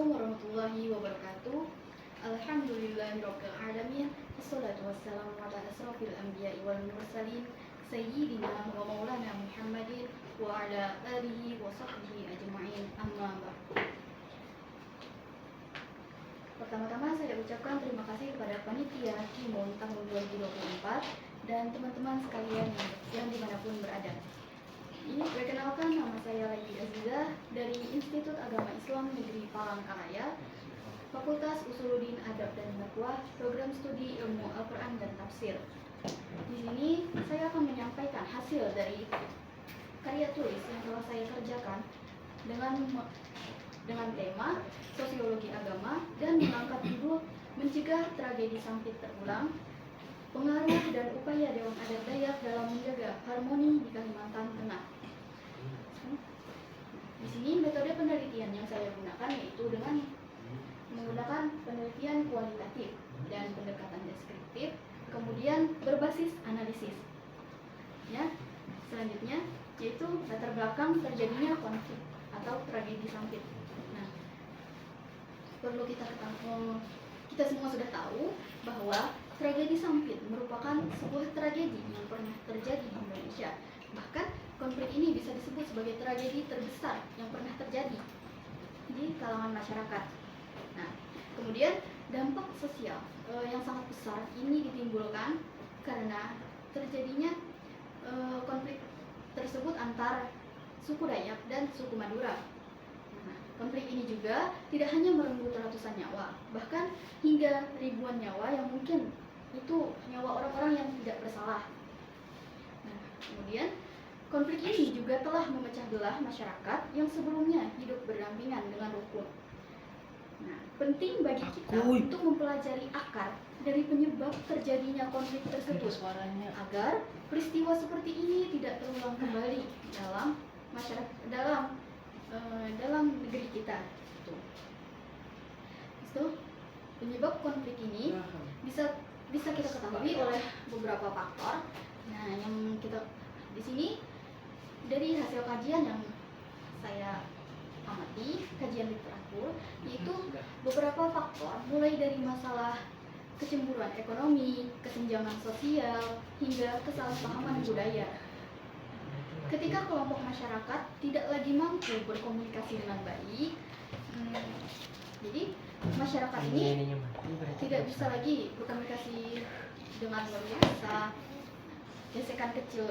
Assalamualaikum warahmatullahi wabarakatuh. Alhamdulillahirabbil alamin. Wassalatu wassalamu ala asrofil anbiya'i wal mursalin sayyidina wa maulana Muhammadin wa ala alihi wa sahbihi ajma'in. Amma ba'd. Pertama-tama saya ucapkan terima kasih kepada panitia Kimon tahun 2024 dan teman-teman sekalian yang dimanapun berada. Ini perkenalkan, nama saya Laili Aziza dari Institut Agama Islam Negeri Palangkaraya, Fakultas Usuluddin Adab dan Dakwah, Program Studi Ilmu Al-Quran dan Tafsir. Di sini saya akan menyampaikan hasil dari karya tulis yang telah saya kerjakan dengan tema Sosiologi Agama dan mengangkat judul Mencegah Tragedi Sampit Terulang, Pengaruh dan Upaya Dewan Adat Dayak dalam Menjaga Harmoni di Kalimantan Tengah. Di sini metode penelitian yang saya gunakan yaitu dengan menggunakan penelitian kualitatif dan pendekatan deskriptif, kemudian berbasis analisis. Ya, selanjutnya yaitu latar belakang terjadinya konflik atau tragedi sampit. Nah, perlu kita ketahui, kita semua sudah tahu bahwa tragedi sampit merupakan sebuah tragedi yang pernah terjadi di Indonesia. Bahkan konflik ini bisa disebut sebagai tragedi terbesar yang pernah terjadi di kalangan masyarakat. Nah, kemudian dampak sosial yang sangat besar ini ditimbulkan karena terjadinya konflik tersebut antar suku Dayak dan suku Madura. Nah, konflik ini juga tidak hanya merenggut ratusan nyawa, bahkan hingga ribuan nyawa yang mungkin itu nyawa orang-orang yang tidak bersalah. Nah, kemudian konflik ini juga telah memecah belah masyarakat yang sebelumnya hidup berdampingan dengan rukun. Nah, penting bagi kita untuk mempelajari akar dari penyebab terjadinya konflik tersebut agar peristiwa seperti ini tidak terulang kembali dalam masyarakat, dalam negeri kita. Itu penyebab konflik ini bisa kita ketahui oleh beberapa faktor. Nah, yang kita di sini dari hasil kajian yang saya amati, kajian literatur, yaitu beberapa faktor mulai dari masalah kecemburuan ekonomi, kesenjangan sosial, hingga kesalahpahaman budaya. Ketika kelompok masyarakat tidak lagi mampu berkomunikasi dengan baik, jadi masyarakat ini tidak bisa lagi berkomunikasi dengan leluasa. Gesekan kecil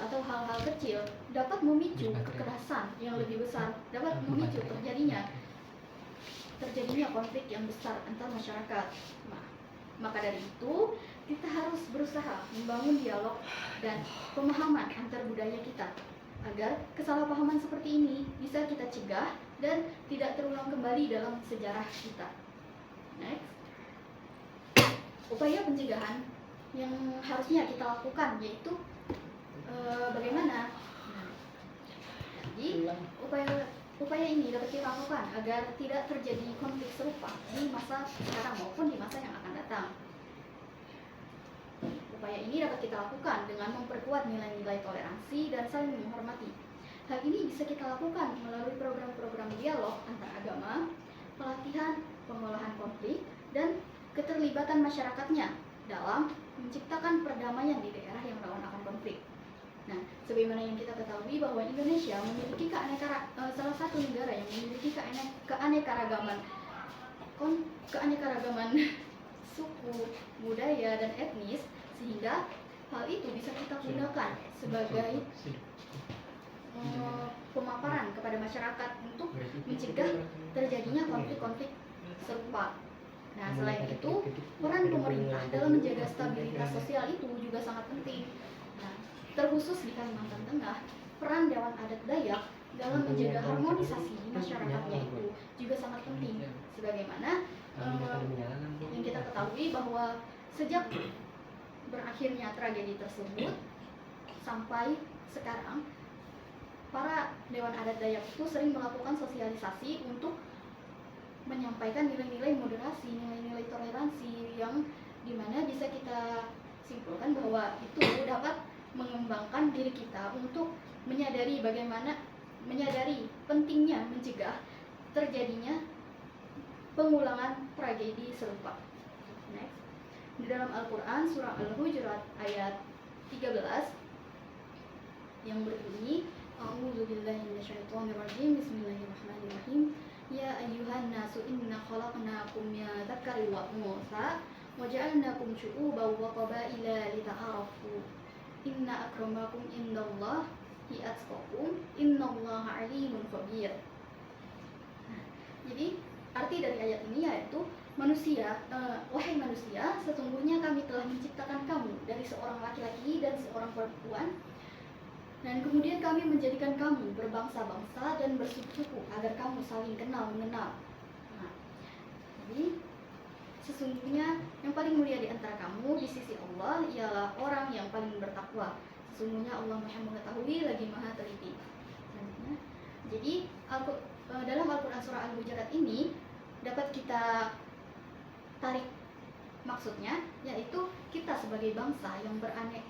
atau hal-hal kecil dapat memicu kekerasan yang lebih besar, dapat memicu terjadinya konflik yang besar antar masyarakat. Nah, maka dari itu kita harus berusaha membangun dialog dan pemahaman antar budaya kita agar kesalahpahaman seperti ini bisa kita cegah dan tidak terulang kembali dalam sejarah kita. Next, upaya pencegahan yang harusnya kita lakukan yaitu bagaimana? Jadi upaya ini dapat kita lakukan agar tidak terjadi konflik serupa di masa sekarang maupun di masa yang akan datang. Upaya ini dapat kita lakukan dengan memperkuat nilai-nilai toleransi dan saling menghormati. Hal ini bisa kita lakukan melalui program-program dialog antar agama, pelatihan pengolahan konflik, dan keterlibatan masyarakatnya dalam menciptakan perdamaian di daerah yang rawan akan konflik. Nah, sebagaimana yang kita ketahui bahwa Indonesia memiliki salah satu negara yang memiliki keanekaragaman suku, budaya, dan etnis, sehingga hal itu bisa kita gunakan sebagai pemaparan kepada masyarakat untuk mencegah terjadinya konflik-konflik serupa. Nah, selain itu, peran pemerintah dalam menjaga stabilitas sosial itu juga sangat penting. Nah, terkhusus di Kalimantan Tengah, peran Dewan Adat Dayak dalam menjaga harmonisasi masyarakatnya itu juga sangat penting. Sebagaimana yang kita ketahui bahwa sejak berakhirnya tragedi tersebut sampai sekarang, para Dewan Adat Dayak itu sering melakukan sosialisasi untuk menyampaikan nilai-nilai moderasi, nilai-nilai toleransi yang dimana bisa kita simpulkan bahwa itu dapat mengembangkan diri kita untuk menyadari pentingnya mencegah terjadinya pengulangan tragedi serupa. Next. Di dalam Al-Quran surah Al-Hujurat ayat 13 yang berbunyi, A'udzubillahi minasyaitonirrajim, Bismillahirrahmanirrahim. Ya ayyuhan nasu inna khalaqnakum min dzakarin wa untha wa ja'alnakum syu'uban wa qabaila lita'arafu. Inna akramakum indallahi atqakum, innallaha alimun khabir. Jadi arti dari ayat ini yaitu wahai manusia, sesungguhnya kami telah menciptakan kamu dari seorang laki-laki dan seorang perempuan, dan kemudian kami menjadikan kamu berbangsa-bangsa dan bersuku-suku agar kamu saling kenal mengenal. Nah, jadi sesungguhnya yang paling mulia di antara kamu di sisi Allah ialah orang yang paling bertakwa. Sesungguhnya Allah Maha mengetahui lagi Maha teliti. Jadi dalam Al-Quran surah Al-Hujurat ini dapat kita tarik maksudnya, yaitu kita sebagai bangsa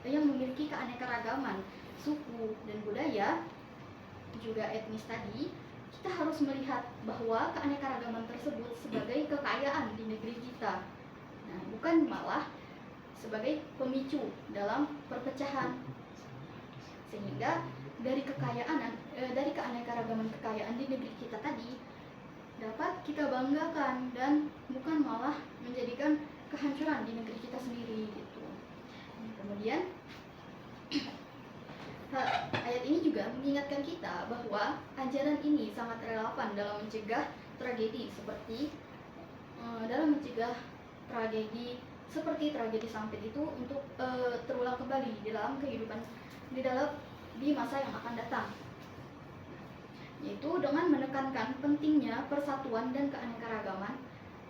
yang memiliki keanekaragaman suku dan budaya, juga etnis tadi, kita harus melihat bahwa keanekaragaman tersebut sebagai kekayaan di negeri kita. Nah, bukan malah sebagai pemicu dalam perpecahan. Sehingga dari keanekaragaman kekayaan di negeri kita tadi dapat kita banggakan dan bukan malah menjadikan kehancuran di negeri kita sendiri gitu. Kemudian ayat ini juga mengingatkan kita bahwa ajaran ini sangat relevan dalam mencegah tragedi seperti tragedi Sampit itu untuk terulang kembali di dalam kehidupan di masa yang akan datang, yaitu dengan menekankan pentingnya persatuan dan keanekaragaman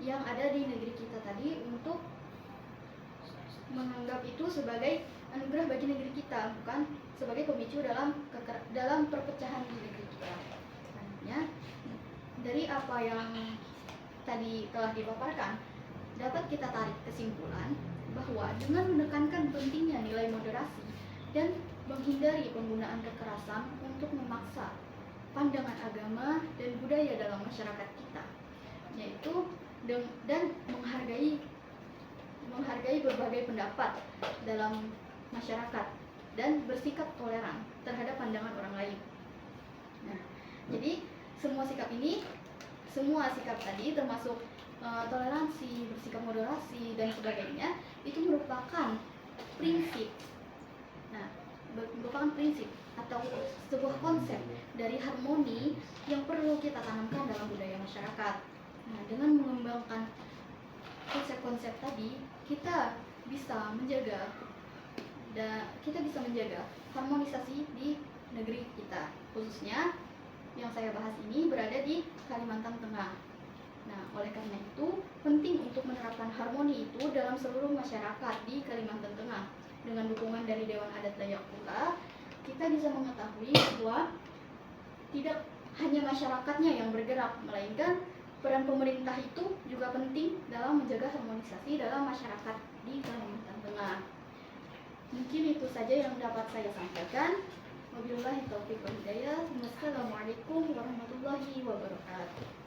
yang ada di negeri kita tadi, untuk menganggap itu sebagai anugerah bagi negeri kita, bukan sebagai pemicu dalam perpecahan di negeri kita. Selanjutnya, dari apa yang tadi telah dipaparkan, dapat kita tarik kesimpulan bahwa dengan menekankan pentingnya nilai moderasi dan menghindari penggunaan kekerasan untuk memaksa pandangan agama dan budaya dalam masyarakat kita, yaitu dan menghargai berbagai pendapat dalam masyarakat dan bersikap toleran terhadap pandangan orang lain. Nah, jadi semua sikap tadi termasuk toleransi, bersikap moderasi dan sebagainya, itu merupakan prinsip. Nah, merupakan prinsip atau sebuah konsep dari harmoni yang perlu kita tanamkan dalam budaya masyarakat. Nah, dengan mengembangkan konsep-konsep tadi, kita bisa menjaga harmonisasi di negeri kita, khususnya yang saya bahas ini berada di Kalimantan Tengah. Nah, oleh karena itu penting untuk menerapkan harmoni itu dalam seluruh masyarakat di Kalimantan Tengah. Dengan dukungan dari Dewan Adat Dayak pula, kita bisa mengetahui bahwa tidak hanya masyarakatnya yang bergerak, melainkan peran pemerintah itu juga penting dalam menjaga harmonisasi dalam masyarakat di Kalimantan Tengah. Mungkin itu saja yang dapat saya sampaikan. Wabillahi taufiq wal hidayah. Wassalamualaikum warahmatullahi wabarakatuh.